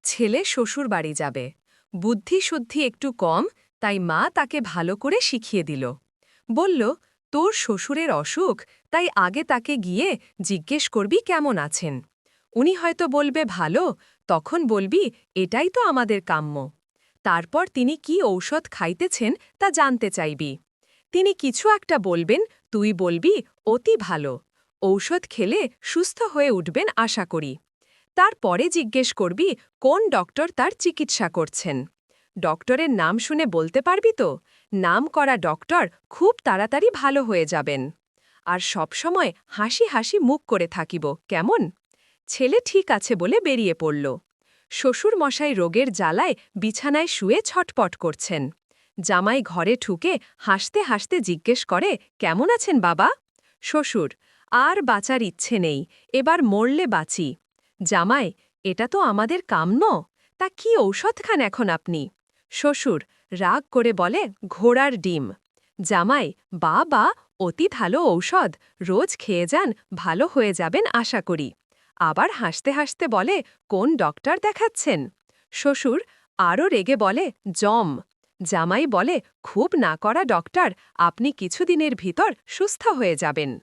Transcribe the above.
ছেলে শ্বশুর বাড়ি যাবে। বুদ্ধি-শুদ্ধি একটু কম, তাই মা তাকে ভালো করে শিখিয়ে দিল। বলল, তোর শ্বশুরের অসুখ, তাই আগে তাকে গিয়ে জিজ্ঞেস করবি কেমন আছেন। উনি হয়তো বলবে ভালো, তখন বলবি এটাই তো আমাদের কাম্য। তারপর তিনি কি ঔষধ খাইতেছেন তা জানতে চাইবি। তিনি কিছু একটা বলবেন, তুই বলবি অতি ভালো। ঔষধ খেলে সুস্থ হয়ে উঠবেন আশা করি। তারপরে জিজ্ঞেস করবি কোন ডক্টর তার চিকিৎসা করছেন। ডক্টরের নাম শুনে বলতে পারবি তো? নাম করা ডক্টর খুব তাড়াতাড়ি ভালো হয়ে যাবেন। আর সবসময় হাসি হাসি মুখ করে থাকিব, কেমন? ছেলে ঠিক আছে বলে বেরিয়ে পড়ল। শ্বশুর মশাই রোগের জ্বালায় বিছানায় শুয়ে ছটপট করছেন। জামাই ঘরে ঠুকে হাসতে হাসতে জিজ্ঞেস করে, কেমন আছেন বাবা? শ্বশুর, আর বাঁচার ইচ্ছে নেই, এবার মরলে বাঁচি। জামাই, এটা তো আমাদের কাম্য, তা কি ঔষধ খান এখন আপনি? শ্বশুর রাগ করে বলে, ঘোড়ার ডিম। জামাই, বাবা, অতি ভালো ঔষধ, রোজ খেয়ে যান, ভালো হয়ে যাবেন আশা করি। আবার হাসতে হাসতে বলে, কোন ডক্টর দেখাচ্ছেন? শ্বশুর আরও রেগে বলে, জম। জামাই বলে, খুব না করা ডক্টর, আপনি কিছুদিনের ভিতর সুস্থ হয়ে যাবেন।